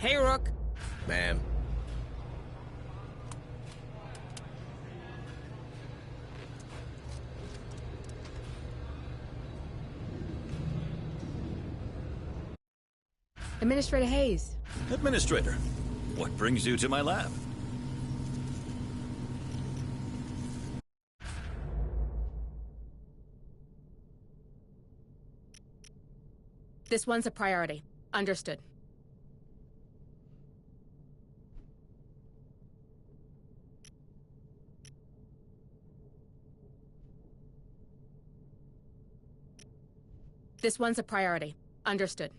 Hey, Rook. Ma'am. Administrator Hayes. Administrator, what brings you to my lab? This one's a priority. Understood. This one's a priority. Understood.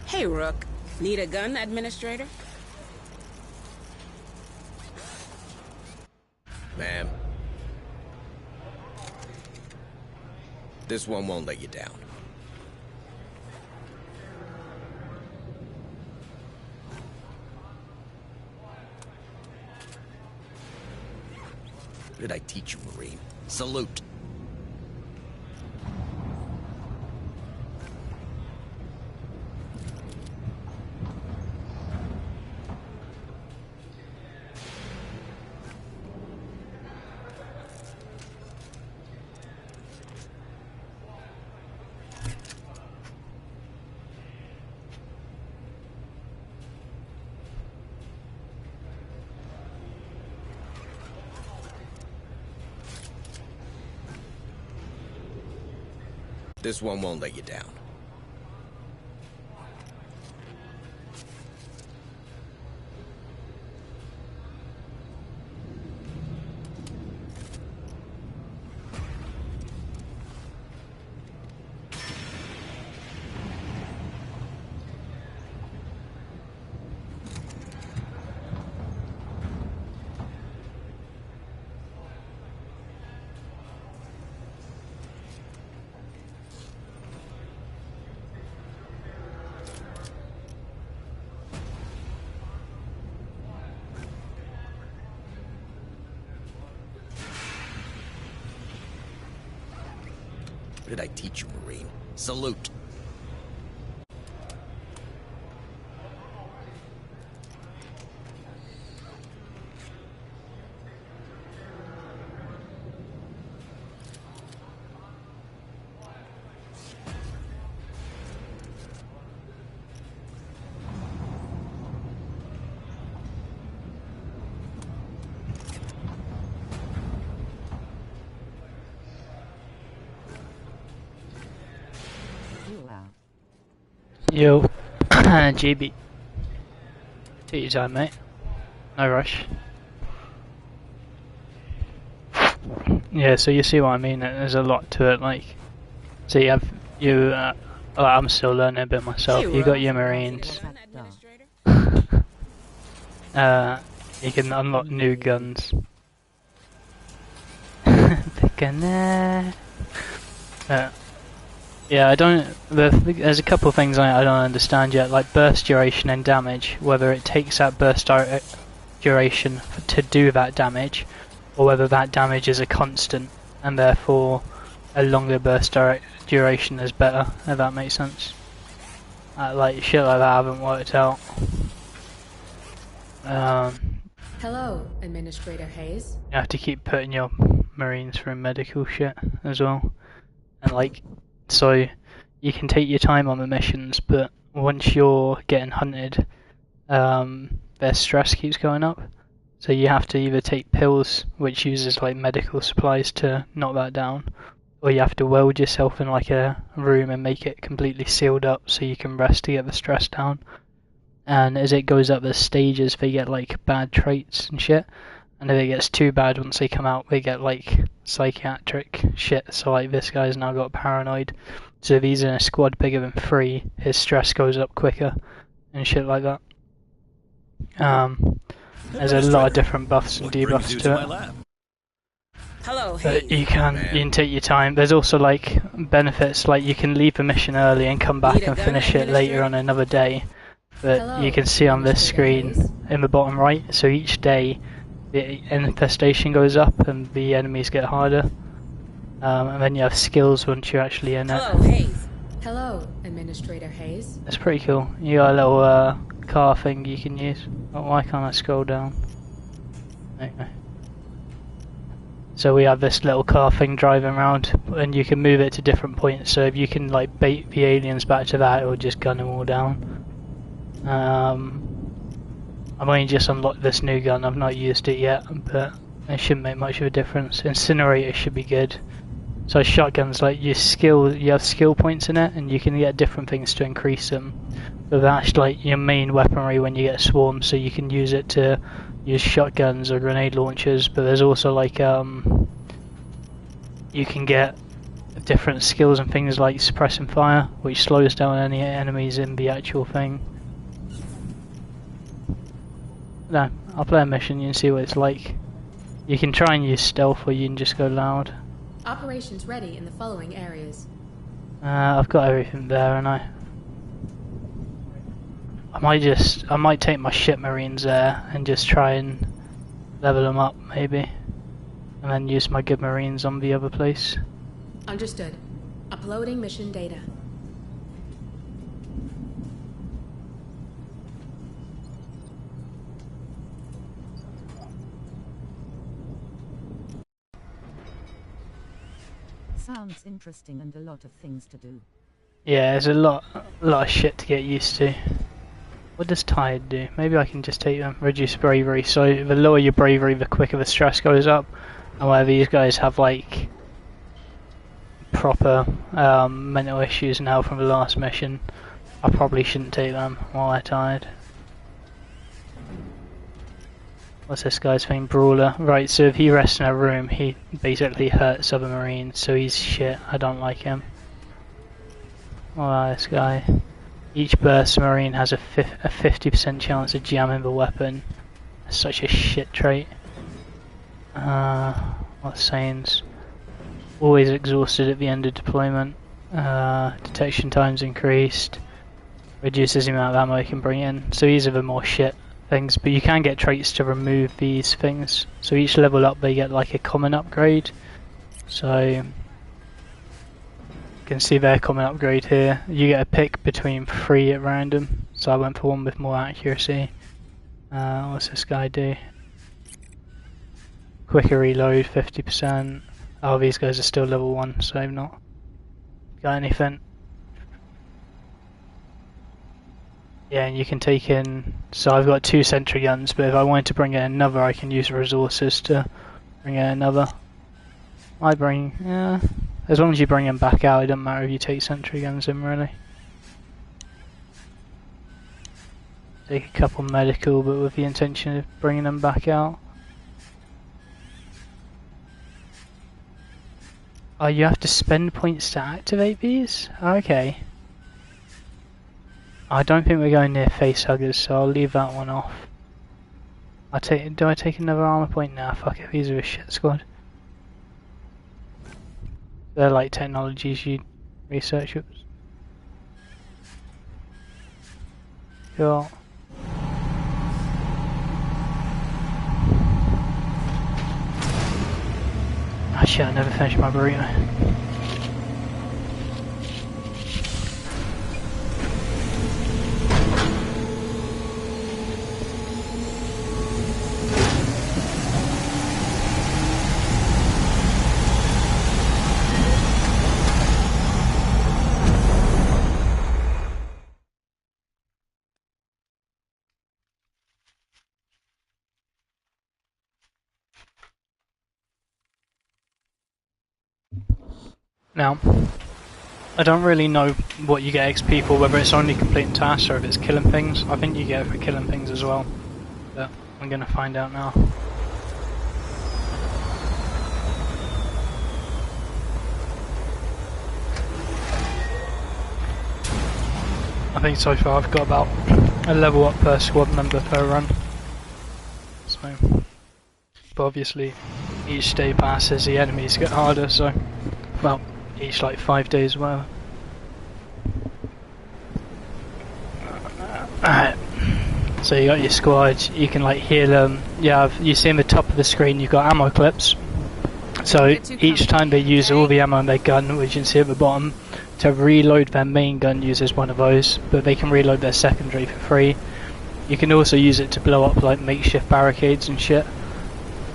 Hey, Rook. Need a gun, Administrator? Ma'am. This one won't let you down. What did I teach you, Marine? Salute. This one won't let you down. What did I teach you, Marine? Salute. Yo, Jbeet. Take your time, mate. No rush. Yeah, so you see what I mean. There's a lot to it. Like, so you have well, I'm still learning a bit myself. You got your Marines. You can unlock new guns. Yeah, I don't. There's a couple of things I don't understand yet, like burst duration and damage. Whether it takes that burst duration to do that damage, or whether that damage is a constant and therefore a longer burst duration is better. If that makes sense. Like shit like that I haven't worked out. Hello, Administrator Hayes. You have to keep putting your Marines through medical shit as well, and like. So you can take your time on the missions, but once you're getting hunted, their stress keeps going up. So you have to either take pills, which uses like medical supplies to knock that down, or you have to weld yourself in like a room and make it completely sealed up so you can rest to get the stress down. And as it goes up the stages, they get like bad traits and shit. And if it gets too bad once they come out, they get like psychiatric shit. So like this guy's now got paranoid. So if he's in a squad bigger than 3, his stress goes up quicker and shit like that. There's a lot of different buffs and debuffs to it. Hello, hey. You can take your time. There's also like benefits, like you can leave the mission early and come back and finish it later on another day. But you can see on this screen in the bottom right, so each day the infestation goes up and the enemies get harder. And then you have skills once you're actually in it. Hello, Hayes. Hello, Administrator Hayes. It's pretty cool. You got a little car thing you can use. Oh, why can't I scroll down? Okay. So we have this little car thing driving around, and you can move it to different points. So if you can like bait the aliens back to that, it will just gun them all down. I've only just unlocked this new gun. I've not used it yet, but it shouldn't make much of a difference. Incinerator should be good. So shotguns, like you have skill points in it, and you can get different things to increase them. But that's like your main weaponry when you get swarmed, so you can use it to use shotguns or grenade launchers. But there's also like you can get different skills and things like suppressing fire, which slows down any enemies in the actual thing. No, I'll play a mission, you can see what it's like. You can try and use stealth, or you can just go loud. Operations ready in the following areas. I've got everything there, and I might take my ship marines there and just try and level them up, maybe, and then use my good marines on the other place. Understood. Uploading mission data. Sounds interesting and a lot of things to do. Yeah, there's a lot of shit to get used to. What does tired do? Maybe I can just take them. Reduce bravery. So the lower your bravery, the quicker the stress goes up. However, these guys have like proper mental issues now from the last mission. I probably shouldn't take them while they're tired. What's this guy's thing? Brawler. Right, so if he rests in a room, he basically hurts other marines, so he's shit. I don't like him. Oh, this guy. Each burst marine has a 50% chance of jamming the weapon. That's such a shit trait. What sayings? Always exhausted at the end of deployment. Detection times increased. Reduces the amount of ammo you can bring in. So these are the more shit things, but you can get traits to remove these things. So each level up they get like a common upgrade. So you can see their common upgrade here. You get a pick between 3 at random. So I went for one with more accuracy. What's this guy do? Quicker reload, 50%. Oh, these guys are still level 1, so I've not got anything. Yeah, and you can take in, so I've got 2 sentry guns, but if I wanted to bring in another, I can use resources to bring in another. Yeah, as long as you bring them back out, it doesn't matter if you take sentry guns in, really. Take a couple medical, but with the intention of bringing them back out. Oh, you have to spend points to activate these? Okay. I don't think we're going near facehuggers, so I'll leave that one off. Do I take another armor point? Nah, fuck it, these are a shit squad. They're like technologies you research. Cool. Oh shit, I never finished my burrito. Now, I don't really know what you get XP for, whether it's only completing tasks or if it's killing things. I think you get it for killing things as well, but I'm gonna find out now. I think so far I've got about a level up per squad member per run. So, but obviously each day passes, the enemies get harder, so, well, each like 5 days, whatever. Alright, so you got your squad, you can like heal them. You see in the top of the screen you've got ammo clips. So each time they use all the ammo in their gun, which you can see at the bottom, to reload their main gun uses one of those, but they can reload their secondary for free. You can also use it to blow up like makeshift barricades and shit.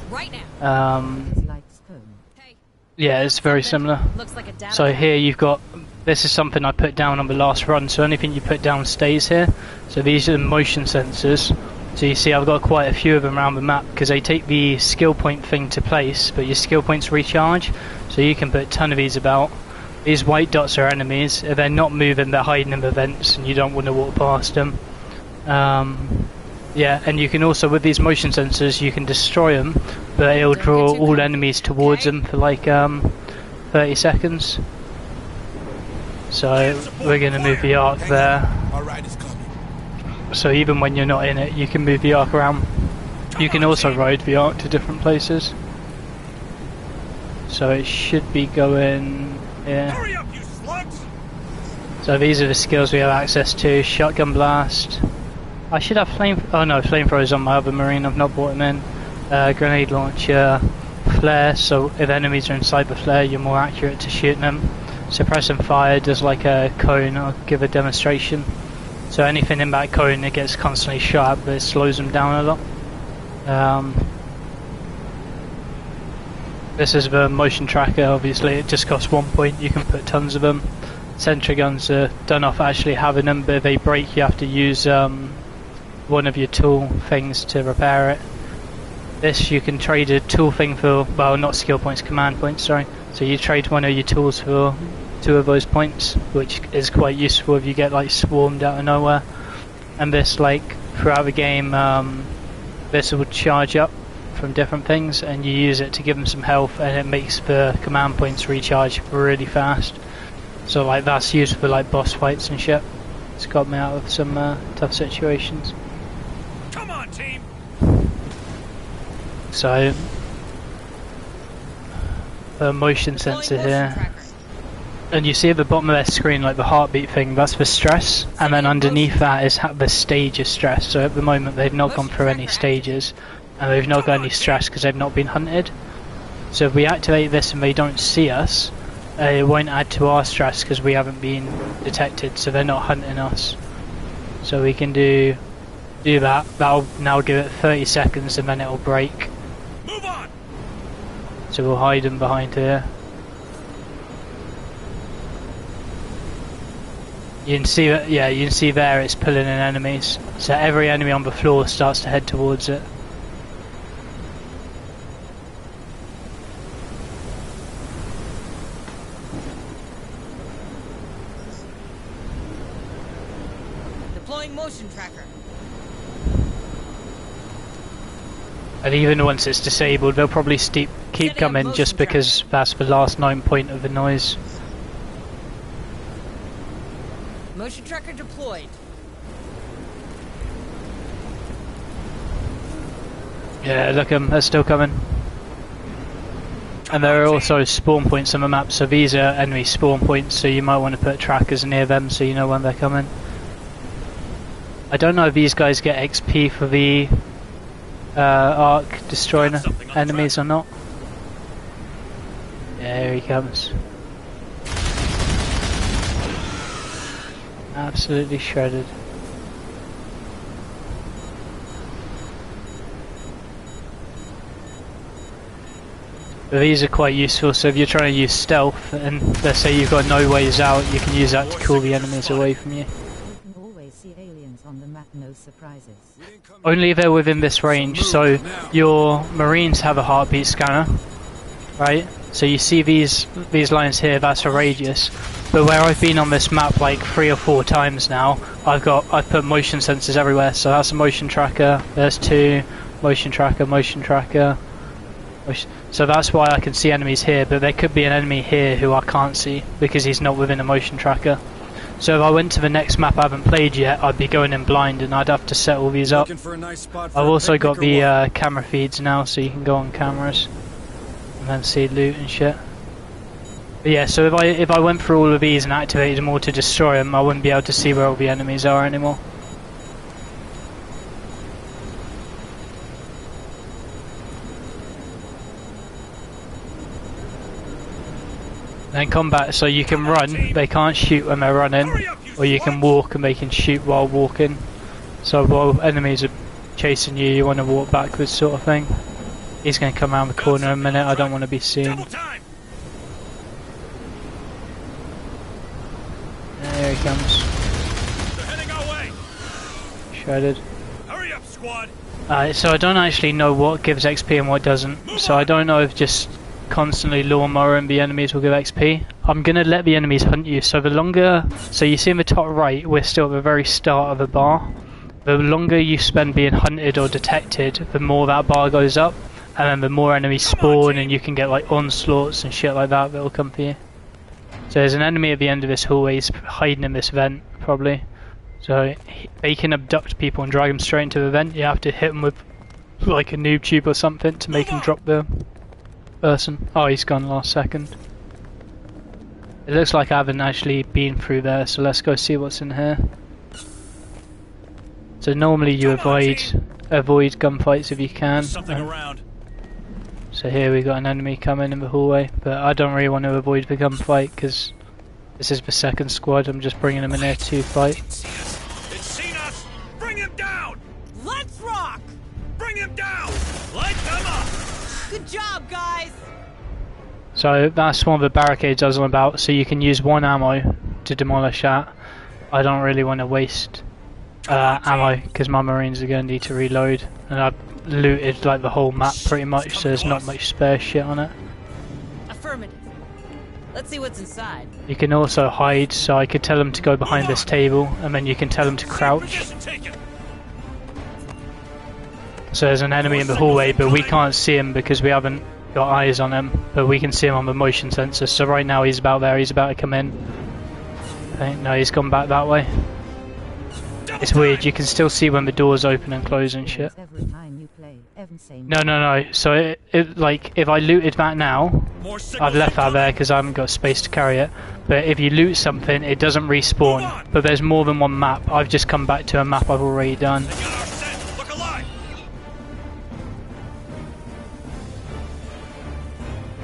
Right now. Like stone. Hey. Yeah, it's very similar. Looks like a data So pad. here you've got, this is something I put down on the last run, so anything you put down stays here. So these are motion sensors. So you see I've got quite a few of them around the map because they take the skill point thing to place, but your skill points recharge. So you can put a ton of these about. These white dots are enemies. If they're not moving, they're hiding in the vents and you don't want to walk past them. Yeah, and you can also, with these motion sensors, you can destroy them, but it'll draw all enemies towards them for like 30 seconds. So we're going to move the arc there. So even when you're not in it, you can move the arc around. You can also ride the arc to different places. So it should be going here. Hurry up, you slugs! So these are the skills we have access to. Shotgun blast. I should have flamethrowers on my other marine, I've not brought them in. Grenade launcher. Flare, so if enemies are inside the flare you're more accurate to shooting them. Suppress and fire does like a cone, I'll give a demonstration. So anything in that cone it gets constantly shot at, but it slows them down a lot. This is the motion tracker, obviously it just costs 1 point, you can put tons of them. Sentry guns are done off actually having them, but if they break you have to use one of your tool things to repair it. This you can trade a tool thing for, well not skill points, command points, sorry. So you trade one of your tools for 2 of those points, which is quite useful if you get like swarmed out of nowhere. And this, like throughout the game, this will charge up from different things and you use it to give them some health and it makes the command points recharge really fast. So like that's used for like boss fights and shit. It's got me out of some tough situations. Come on, team! So the motion sensor here, and you see at the bottom of their screen like the heartbeat thing, that's for stress, and then underneath that is the stage of stress. So at the moment they've not gone through any stages and they've not got any stress because they've not been hunted. So if we activate this and they don't see us, it won't add to our stress because we haven't been detected, so they're not hunting us. So we can do that. That'll now give it 30 seconds and then it'll break. Move on! So we'll hide them behind here. You can see that, yeah, you can see there it's pulling in enemies. So every enemy on the floor starts to head towards it. Deploying motion tracker. And even once it's disabled, they'll probably keep coming just because that's the last 9 point of the noise. Motion tracker deployed. Yeah, look, they're still coming. And there are also spawn points on the map, so these are enemy spawn points, so you might want to put trackers near them so you know when they're coming. I don't know if these guys get XP for the arc destroying enemies or not. Yeah, here he comes. Absolutely shredded. But these are quite useful, so if you're trying to use stealth and let's say you've got no ways out, you can use that to call the enemies away from you. You can always see aliens on the map, no surprises. Only if they're within this range, so your marines have a heartbeat scanner, right? So you see these lines here, that's a radius. But where I've been on this map like 3 or 4 times now, I've put motion sensors everywhere, so that's a motion tracker, there's 2, motion tracker, motion tracker. So that's why I can see enemies here, but there could be an enemy here who I can't see because he's not within a motion tracker. So if I went to the next map I haven't played yet, I'd be going in blind and I'd have to set all these up. I've also got the camera feeds now, so you can go on cameras and then see loot and shit. But yeah, so if I went through all of these and activated them all to destroy them, I wouldn't be able to see where all the enemies are anymore. Then combat, so you can run, they can't shoot when they're running, or you can walk and they can shoot while walking. So while enemies are chasing you, you want to walk backwards sort of thing. He's going to come around the corner in a minute, I don't want to be seen. There he comes. They're heading our way. Shredded. Hurry up, squad. So I don't actually know what gives XP and what doesn't. So I don't know if just constantly lawnmowing the enemies will give XP. I'm gonna let the enemies hunt you. So the longer, so you see in the top right, we're still at the very start of the bar. The longer you spend being hunted or detected, the more that bar goes up, and then the more enemies spawn, and you can get like onslaughts and shit like that that'll come for you. So there's an enemy at the end of this hallway, he's hiding in this vent probably. So they can abduct people and drag them straight into the vent. You have to hit them with like a noob tube or something to make them drop the person. Oh, he's gone last second. It looks like I haven't actually been through there, so let's go see what's in here. So normally you avoid gunfights if you can. Something around. So here we got an enemy coming in the hallway, but I don't really want to avoid the gunfight because this is the second squad. I'm just bringing them in here to fight. It's seen us. Bring him down. Let's rock! Bring him down. Light them up. Good job, guys! So that's one of the barricades I was on about. So you can use one ammo to demolish that. I don't really want to waste ammo because my Marines are going to need to reload, and I've looted like the whole map pretty much, so there's not much spare shit on it. Affirmative. Let's see what's inside. You can also hide, so I could tell them to go behind this table, and then you can tell them to crouch. So there's an enemy in the hallway, but we can't see him because we haven't got eyes on him, but we can see him on the motion sensor. So right now he's about there, he's about to come in. Okay, no, he's gone back that way. It's weird, you can still see when the doors open and close and shit. No. So like, if I looted that now, I've left that there because I haven't got space to carry it. But if you loot something, it doesn't respawn. But there's more than one map. I've just come back to a map I've already done.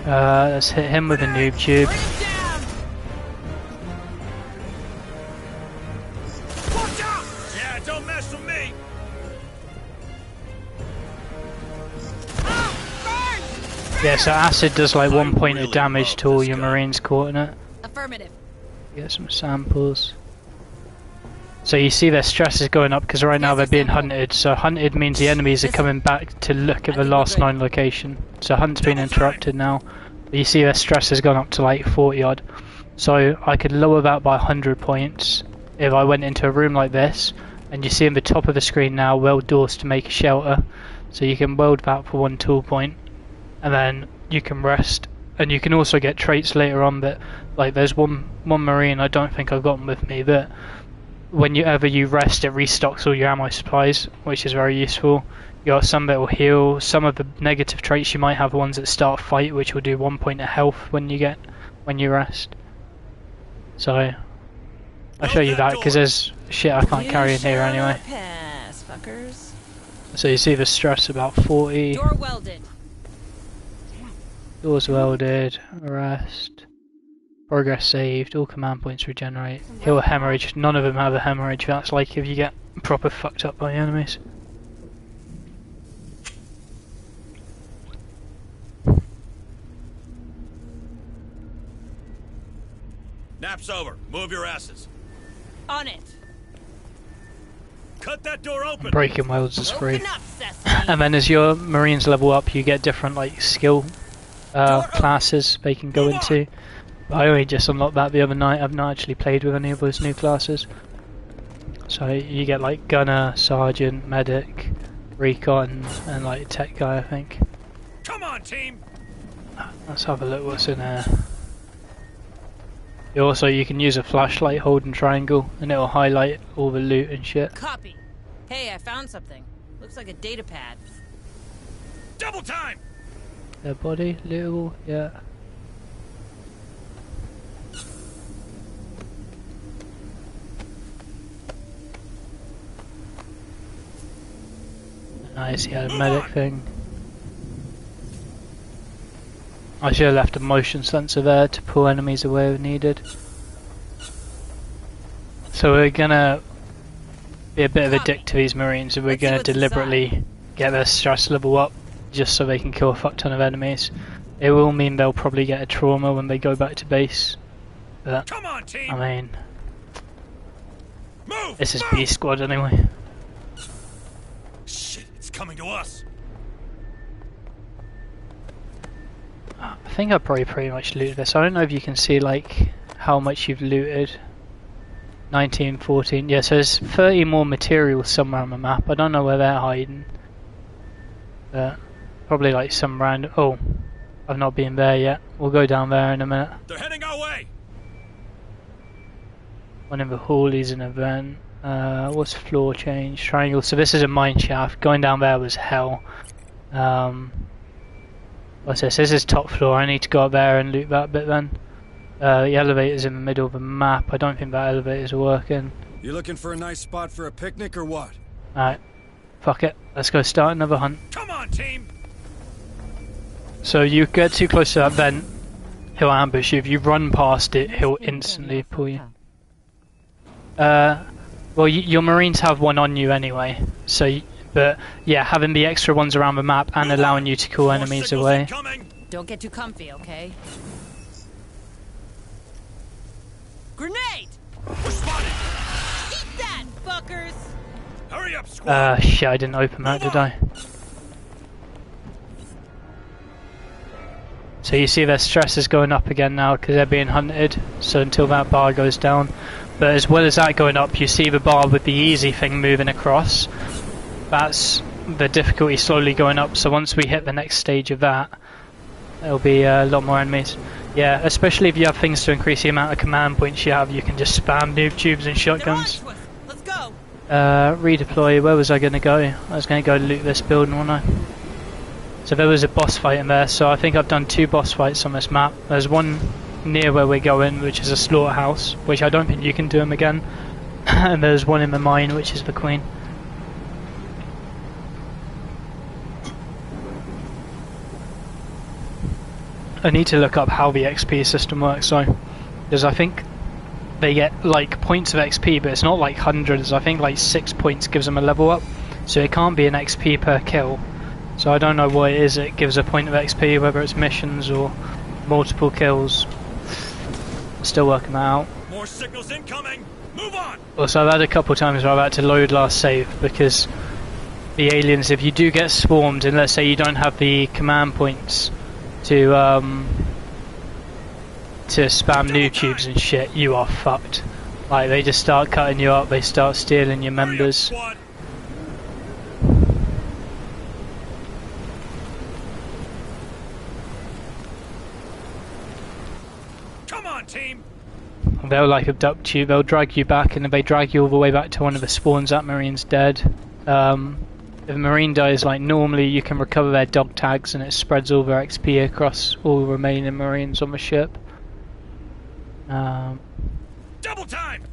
Let's hit him with a noob tube. Yeah, don't mess with me. Yeah, so acid does like 1 point of damage to all your Marines caught in it. Affirmative. Get some samples. So you see their stress is going up because right now they're being hunted. So hunted means the enemies are coming back to look at the last 9 location. So hunt's been interrupted now. But you see their stress has gone up to like 40 odd. So I could lower that by 100 points if I went into a room like this. And you see in the top of the screen now, weld doors to make a shelter. So you can weld that for 1 tool point. And then you can rest. And you can also get traits later on, but like there's one Marine, I don't think I've got them with me, but whenever you rest, it restocks all your ammo supplies, which is very useful. You got some that will heal. Some of the negative traits you might have ones that start a fight, which will do 1 point of health when you rest. So I'll show you that because there's shit I can't carry in here anyway. Pass, fuckers. So you see the stress about 40. Door welded. Doors welded. Rest. Progress saved. All command points regenerate. Heal a hemorrhage. None of them have a hemorrhage. That's like if you get proper fucked up by enemies. Nap's over. Move your asses. On it. Cut that door open. Breaking welds is free. Open up, Sesame. And then as your Marines level up, you get different like skill classes they can go into. I only just unlocked that the other night. I've not actually played with any of those new classes. So you get like gunner, sergeant, medic, recon, and like tech guy, I think. Come on, team. Let's have a look what's in there. You can use a flashlight holding triangle and it'll highlight all the loot and shit. Copy. Hey, I found something. Looks like a data pad. Double time. Their body, little, yeah. Nice, yeah, medic thing. I should have left a motion sensor there to pull enemies away if needed. So we're gonna be a bit of a dick to these Marines, and we're gonna deliberately get their stress level up just so they can kill a fuck ton of enemies. It will mean they'll probably get a trauma when they go back to base. But, Come on, team. I mean, Move, this is move. B squad anyway. Shit, it's coming to us. I think I probably pretty much looted this. I don't know if you can see like how much you've looted. 19, 14. Yeah, so there's 30 more materials somewhere on the map. I don't know where they're hiding. But probably like some random... Oh, I've not been there yet. We'll go down there in a minute. They're heading our way. One in the hall is an event. What's floor change? Triangle. So this is a mine shaft. Going down there was hell. What's this? This is top floor. I need to go up there and loot that bit then. The elevator's in the middle of the map. I don't think that elevator's working. You looking for a nice spot for a picnic or what? Alright. Fuck it. Let's go start another hunt. Come on, team. So you get too close to that vent, he'll ambush you. If you run past it, he'll instantly pull you. Well, your Marines have one on you anyway. So, but yeah, having the extra ones around the map and allowing you to call enemies away. Don't get too comfy, okay? Grenade! We're spotted. Eat that, fuckers! Hurry up, squad. Shit, I didn't open that, did I? So you see their stress is going up again now because they're being hunted, so until that bar goes down. But as well as that going up, you see the bar with the easy thing moving across. That's the difficulty slowly going up, so once we hit the next stage of that, there'll be a lot more enemies. Yeah, especially if you have things to increase the amount of command points you have, you can just spam noob tubes and shotguns. Let's go! Redeploy, where was I going to go? I was going to go loot this building, wasn't I? So there was a boss fight in there, so I think I've done 2 boss fights on this map. There's one near where we're going, which is a slaughterhouse, which I don't think you can do them again. And there's one in the mine, which is the Queen. I need to look up how the XP system works, so because I think they get like points of XP, but it's not like hundreds. I think like 6 points gives them a level up, so it can't be an XP per kill. So I don't know what it is. It gives a point of XP, whether it's missions or multiple kills. Still working that out. More signals incoming. Move on. Also, I've had a couple times where I've had to load last save because the aliens, if you do get swarmed, and let's say you don't have the command points to spam noob tubes and shit, you are fucked. Like, they just start cutting you up, they start stealing your members. Hurry up, squad. Come on, team. They'll like abduct you, they'll drag you back, and if they drag you all the way back to one of the spawns, that Marine's dead. If a Marine dies, like normally you can recover their dog tags and it spreads all their XP across all the remaining Marines on the ship. Double time.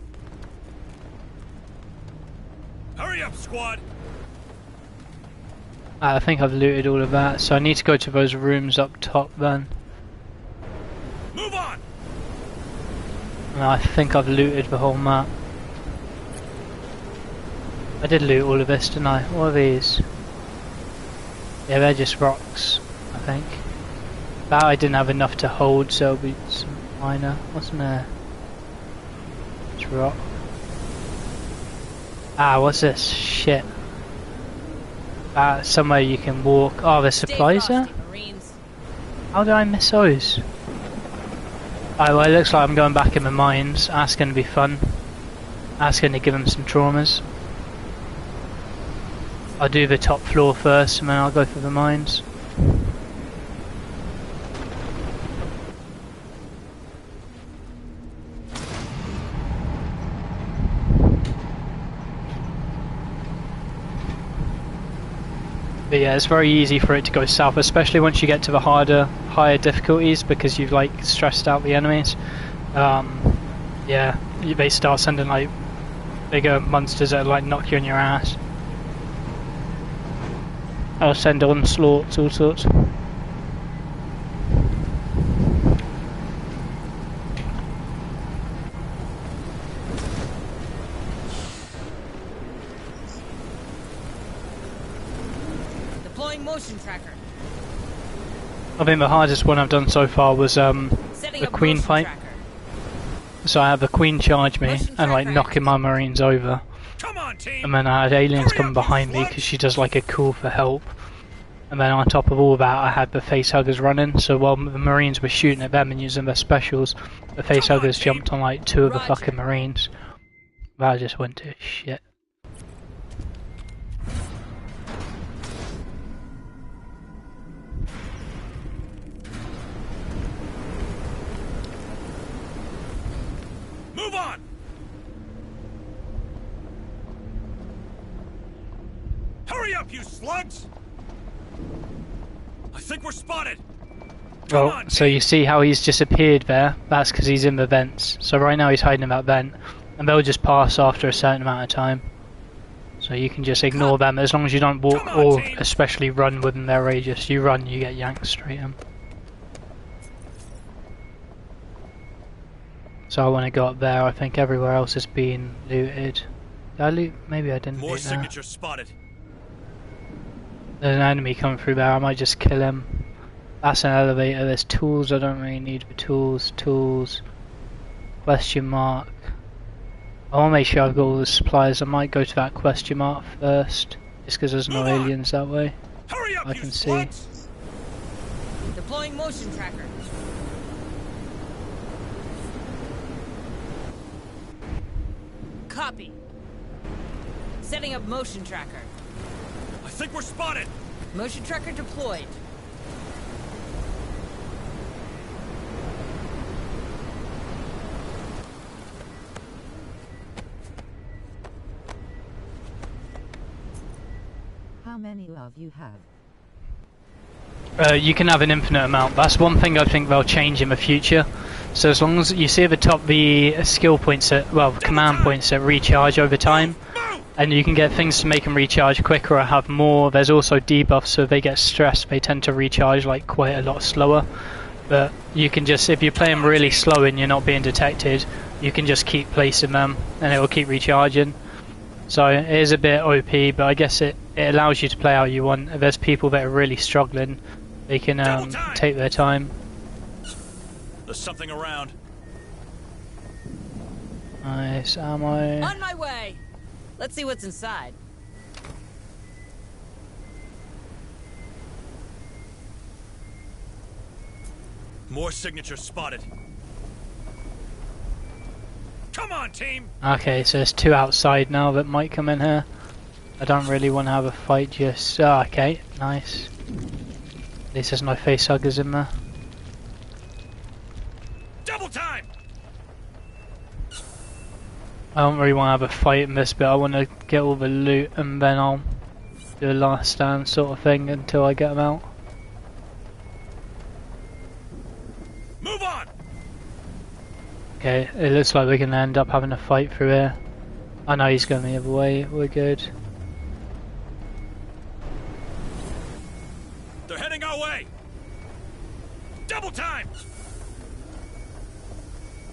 Hurry up, squad. I think I've looted all of that, so I need to go to those rooms up top then. Move on. And I think I've looted the whole map. I did loot all of this, didn't I? What are these? Yeah, they're just rocks, I think. That I didn't have enough to hold, so it'll be some minor. What's in there? It's rock. Ah, what's this? Shit. Somewhere you can walk. Oh, there's supplies there? How did I miss those? Oh, well, it looks like I'm going back in the mines. That's going to be fun. That's going to give them some traumas. I'll do the top floor first, and then I'll go for the mines. But yeah, it's very easy for it to go south, especially once you get to the higher difficulties, because you've like stressed out the enemies. Yeah, they start sending like bigger monsters that like knock you on your ass. I'll send onslaughts, all sorts. Deploying motion tracker. I think the hardest one I've done so far was Setting the up Queen motion fight. tracker. So I had the Queen charge me Motion and like tracker knocking my Marines over. Come on, team. And then I had aliens Hurry coming up, you behind me slut! because she does like a call for help. And then on top of all that, I had the facehuggers running. So while the Marines were shooting at them and using their specials, the facehuggers team. jumped on like 2 of the Roger. fucking Marines. That just went to shit. Move on. Hurry up, you slugs! I think we're spotted. Come Well, on, so team. you see how he's disappeared there? That's because he's in the vents. So right now he's hiding in that vent. And they'll just pass after a certain amount of time. So you can just ignore them as long as you don't walk Come on, or team. especially run within their radius. You run, you get yanked straight in. So I want to go up there. I think everywhere else has been looted. Did I loot? Maybe I didn't More loot there. signatures spotted. There's an enemy coming through there. I might just kill him. That's an elevator. There's tools. I don't really need the tools. Tools. Question mark. I want to make sure I've got all the supplies. I might go to that question mark first, just because there's no Move on. aliens that way. Hurry up, I you can see. slugs! Deploying motion tracker. Copy. Setting up motion tracker. I think we're spotted. Motion tracker deployed. How many of you have? You can have an infinite amount. That's one thing I think they'll change in the future. So as long as you see at the top the skill points that, well, command points that recharge over time, Move! and you can get things to make them recharge quicker or have more. There's also debuffs, so if they get stressed, they tend to recharge like quite a lot slower. But you can just, if you play them really slow and you're not being detected, you can just keep placing them and it will keep recharging. So it is a bit OP, but I guess it allows you to play how you want. If there's people that are really struggling, they can take their time. There's something around. Nice ammo. On my way. Let's see what's inside. More signatures spotted. Come on, team! Okay, so there's 2 outside now that might come in here. I don't really want to have a fight just... Oh, okay, nice. At least there's no facehuggers in there. Double time! I don't really want to have a fight in this bit. I want to get all the loot and then I'll do a last stand sort of thing until I get them out. Move on! Okay, it looks like we're going to end up having a fight through here. I know he's going the other way. We're good. They're heading our way! Double time!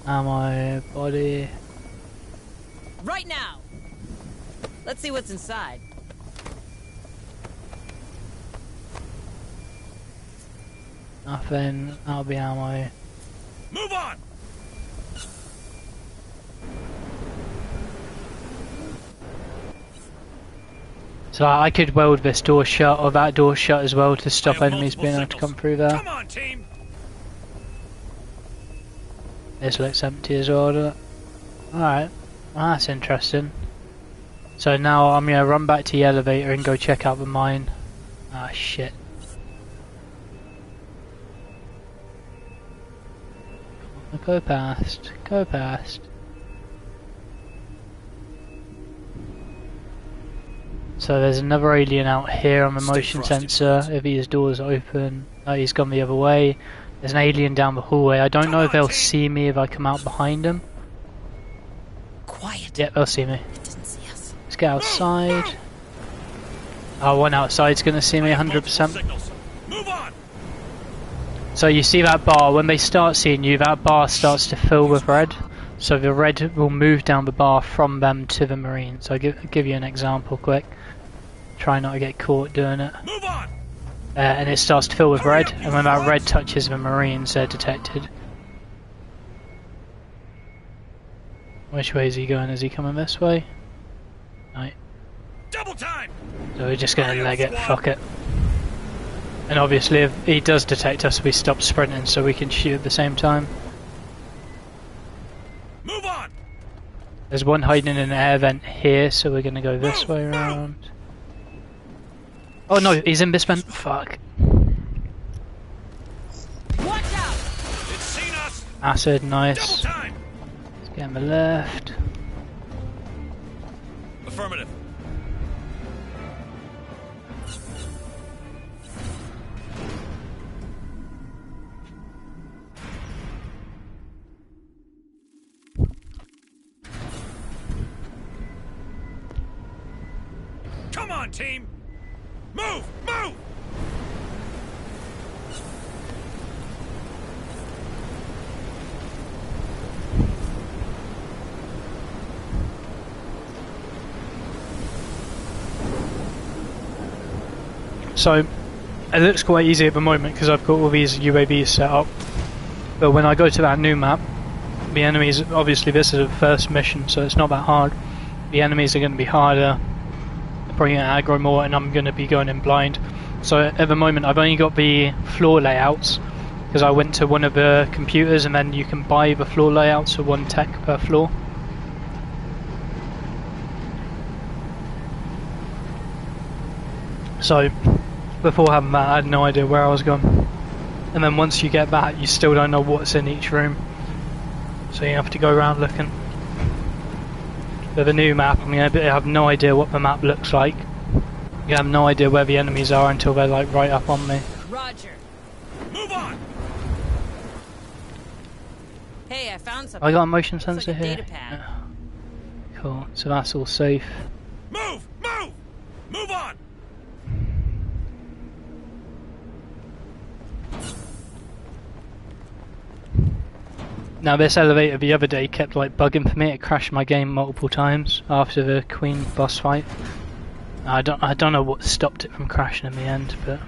Ammo, body. Right now. Let's see what's inside. Nothing. That'll be ammo. Move on! So I could weld this door shut or that door shut as well to I stop have enemies multiple being able to signals. come through there. Come on, team! This looks empty as well, doesn't it? Alright, well, that's interesting. So now I'm going to run back to the elevator and go check out the mine. Ah, shit. Go past, go past. So there's another alien out here on the Stay motion frosty, sensor. If his door's open, oh, he's gone the other way. There's an alien down the hallway. I don't know if they'll see me if I come out behind them. Quiet. Yeah, they'll see me. It doesn't see us. Let's get outside. Oh, one outside's gonna see me I have multiple 100%. signals. Move on! So you see that bar, when they start seeing you, that bar starts to fill with red. So the red will move down the bar from them to the Marines. So I'll give you an example quick. Try not to get caught doing it. Move on! and it starts to fill with red, and when that red touches the Marines, they're detected. Which way is he going? Is he coming this way? Right. Double time. So we're just going to leg it, fuck it. And obviously if he does detect us, we stop sprinting so we can shoot at the same time. Move on. There's one hiding in an air vent here, so we're going to go this way around. Oh no, he's in this vent. Fuck. Watch out! It's seen us. Acid, Double nice. time. Let's get on the left. Affirmative. Come on, team. Move! Move! So, it looks quite easy at the moment because I've got all these UAVs set up. But when I go to that new map, the enemies, obviously this is the first mission, so it's not that hard. The enemies are going to be harder. They're probably going to aggro more, and I'm going to be going in blind. So at the moment I've only got the floor layouts because I went to one of the computers and then you can buy the floor layouts for 1 tech per floor. So before having that I had no idea where I was going, and then once you get that you still don't know what's in each room, so you have to go around looking. With the new map I have no idea what the map looks like. You have no idea where the enemies are until they're like right up on me. Roger. Move on. Hey, I found something. I got a motion Looks sensor like a here. data pad. Yeah. Cool, so that's all safe. Move! Move! Move on! Now this elevator the other day kept like bugging for me. It crashed my game multiple times after the Queen boss fight. I don't know what stopped it from crashing in the end, but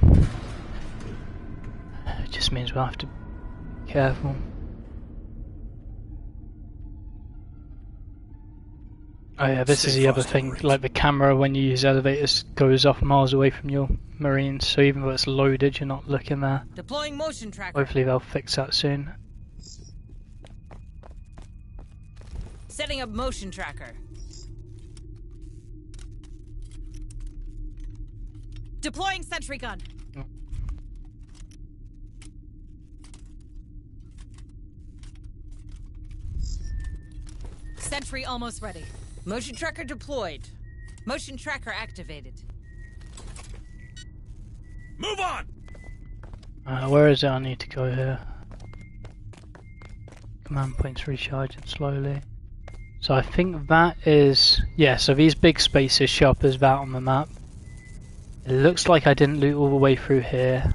it just means we'll have to be careful. Oh yeah, this is the other thing, like the camera when you use elevators goes off miles away from your Marines, so even though it's loaded you're not looking there. Deploying motion tracker. Hopefully they'll fix that soon. Setting up motion tracker. Deploying sentry gun. Sentry almost ready. Motion tracker deployed. Motion tracker activated. Move on! Where is it? I need to go here. Command point's recharging slowly. So I think that is... yeah, so these big spaces show up as that on the map. It looks like I didn't loot all the way through here.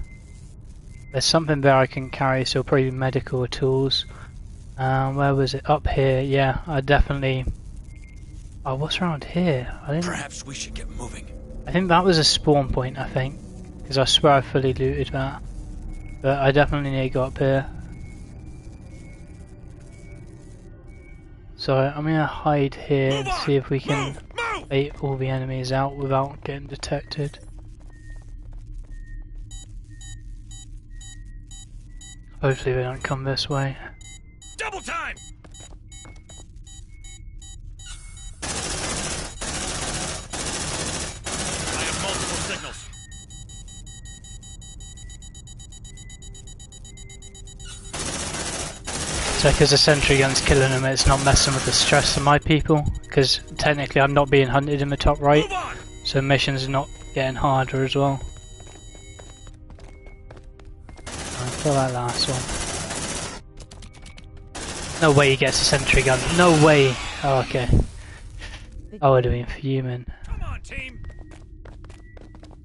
There's something there I can carry, so probably medical tools. Where was it? Up here, yeah, I definitely... oh, what's around here? Perhaps we should get moving. I think that was a spawn point, I think. Because I swear I fully looted that. But I definitely need to go up here. So I'm gonna hide here and see if we can bait all the enemies out without getting detected. Hopefully they don't come this way. Double time! I have multiple signals. So because the sentry gun's killing them, it's not messing with the stress of my people, because technically I'm not being hunted in the top right, so missions are not getting harder as well. I'll kill that last one. No way he gets a sentry gun, no way! Oh, okay. I would have been fuming. Come on, team!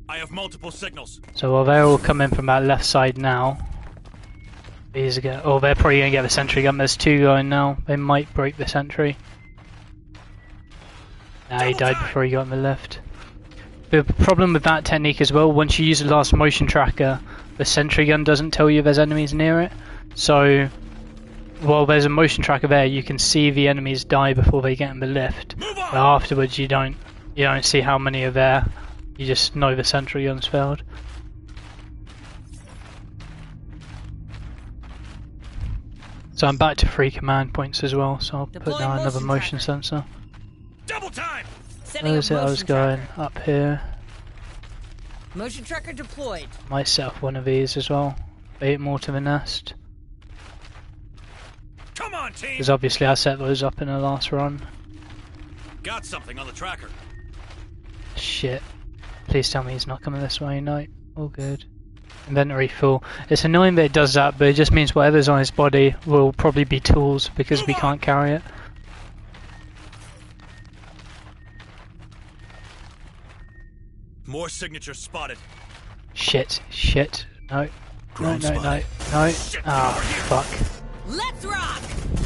I have multiple signals. So while they're all coming from that left side now, these are oh, they're probably going to get the sentry gun. There's 2 going now. They might break the sentry. Nah, he died before he got on the left. the problem with that technique as well, once you use the last motion tracker, the sentry gun doesn't tell you there's enemies near it. So while there's a motion tracker there, you can see the enemies die before they get in the lift. But afterwards you don't see how many are there. You just know the sentry gun's failed. So I'm back to 3 command points as well, so I'll put down another motion sensor. Double time. Where's it I was going? Up here. Motion tracker deployed. Might set up one of these as well. 8 more to the nest. Come on, team. Because obviously I set those up in the last run. Got something on the tracker. Shit. Please tell me he's not coming this way, no. All good. Inventory full. It's annoying that it does that, but it just means whatever's on his body will probably be tools because we can't carry it. More signatures spotted. Shit. No. No. Ah, fuck. Let's rock!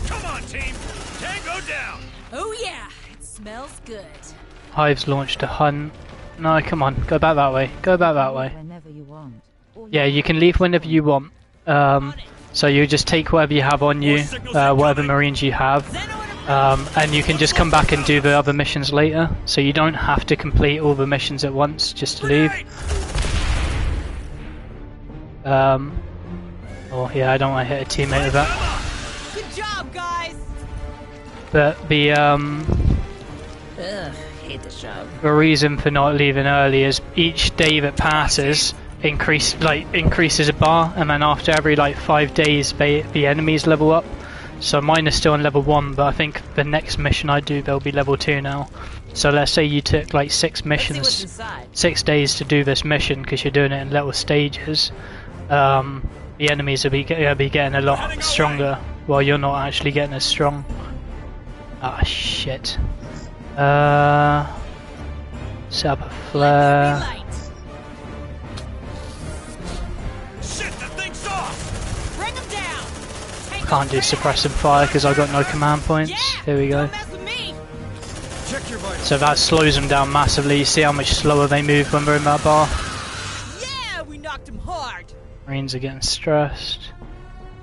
Come on, team. Tango down. Oh yeah, it smells good. Hive's launched a hunt. No, come on. Go back that way. Whenever you want. Yeah, you can leave whenever you want. So you just take whatever you have on you, whatever marines you have, and you can just come back and do the other missions later. So you don't have to complete all the missions at once just to leave. Oh yeah, I don't want to hit a teammate with that. Good job, guys! But the Hate this job. the reason for not leaving early is each day that passes increases a bar, and then after every 5 days the enemies level up. So mine is still on level 1, but I think the next mission I do they'll be level 2 now. So let's say you took 6 missions, 6 days to do this mission because you're doing it in little stages. The enemies will be getting a lot stronger while you're not actually getting as strong. Ah shit. Set up a flare. Can't do suppressive fire because I've got no command points. Here we go. So that slows them down massively. You see how much slower they move when they're in that bar. Yeah, we knocked him hard. Marines are getting stressed.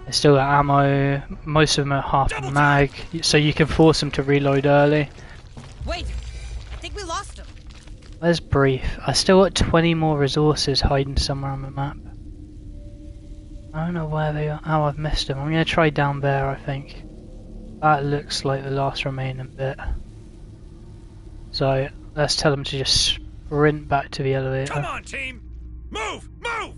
They still got ammo. Most of them are half a mag, so you can force them to reload early. Wait, I think we lost him. Where's Brief? I still got 20 more resources hiding somewhere on the map. I don't know where they are. Oh, I've missed them. I'm going to try down there, I think. That looks like the last remaining bit. So, let's tell them to just sprint back to the elevator. Come on, team! Move! Move!